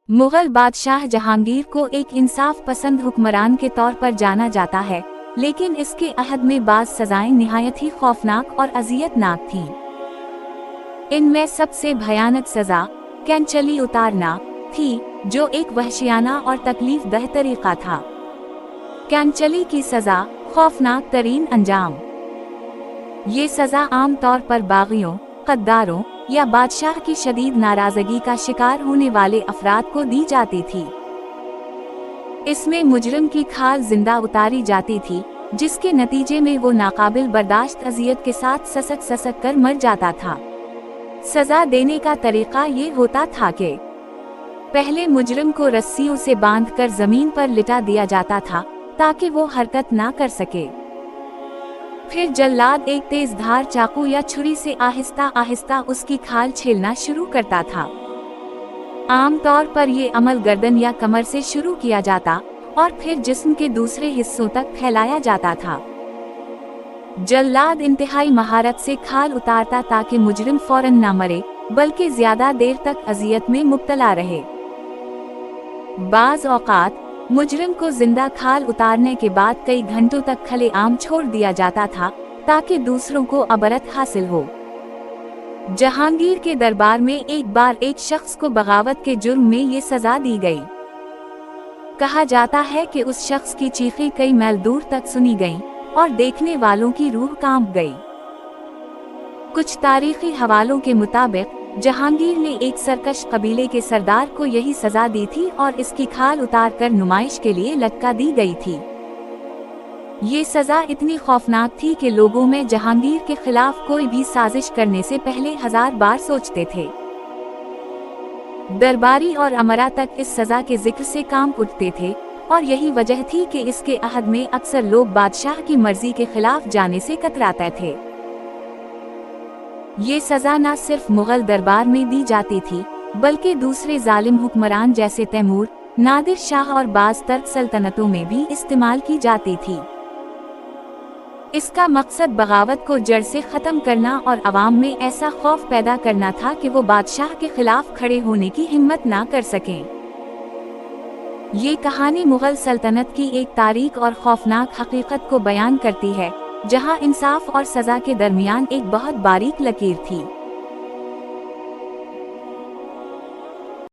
मुगल बादशाह जहांगीर को एक इंसाफ पसंद हुक्मरान के तौर पर जाना जाता है, लेकिन इसके अहद में बाज़ सजाएं निहायत ही खौफनाक और अज़ियतनाक थीं। इनमें सबसे भयानक सज़ा कैंचली उतारना थी, जो एक वहशियाना और तकलीफ दह तरीक़ा था। कैंचली की सज़ा खौफनाक तरीन अंजाम। ये सज़ा आम तौर पर बाग़ियों, गद्दारों या बादशाह की शदीद नाराज़गी का शिकार होने वाले अफराद को दी जाती थी। इसमें मुजरिम की खाल जिंदा उतारी जाती थी, जिसके नतीजे में वो नाकाबिल बर्दाश्त अज़ियत के साथ ससक कर मर जाता था। सज़ा देने का तरीक़ा ये होता था कि पहले मुजरिम को रस्सियों से बांधकर ज़मीन पर लिटा दिया जाता था ताकि वो हरकत ना कर सके। फिर जल्लाद एक तेज धार चाकू या छुरी से आहिस्ता आहिस्ता उसकी खाल छीलना शुरू करता था। आम तौर पर ये अमल गर्दन या कमर से शुरू किया जाता और फिर जिस्म के दूसरे हिस्सों तक फैलाया जाता था। जल्लाद इंतहाई महारत से खाल उतारता ताकि मुजरिम फौरन ना मरे, बल्कि ज्यादा देर तक अजियत में मुब्तला रहे। बाज़ औक़ात मुजरिम को जिंदा खाल उतारने के बाद कई घंटों तक खले आम छोड़ दिया जाता था ताकि दूसरों को अबरत हासिल हो। जहांगीर के दरबार में एक बार एक शख्स को बगावत के जुर्म में ये सजा दी गई। कहा जाता है कि उस शख्स की चीखें कई मील दूर तक सुनी गईं और देखने वालों की रूह कांप गई। कुछ तारीखी हवालों के मुताबिक जहांगीर ने एक सरकश कबीले के सरदार को यही सजा दी थी और इसकी खाल उतारकर नुमाइश के लिए लटका दी गई थी। ये सजा इतनी खौफनाक थी कि लोगों में जहांगीर के खिलाफ कोई भी साजिश करने से पहले 1000 बार सोचते थे। दरबारी और अमरा तक इस सजा के जिक्र से कांप उठते थे और यही वजह थी कि इसके अहद में अक्सर लोग बादशाह की मर्जी के खिलाफ जाने से कतराते थे। ये सजा न सिर्फ मुगल दरबार में दी जाती थी, बल्कि दूसरे जालिम हुक्मरान जैसे तैमूर, नादिर शाह और बाज़ तर्क सल्तनतों में भी इस्तेमाल की जाती थी। इसका मकसद बगावत को जड़ से ख़त्म करना और अवाम में ऐसा खौफ पैदा करना था कि वो बादशाह के खिलाफ खड़े होने की हिम्मत ना कर सकें। ये कहानी मुगल सल्तनत की एक तारीख और खौफनाक हकीकत को बयान करती है, जहां इंसाफ और सजा के दरमियान एक बहुत बारीक लकीर थी।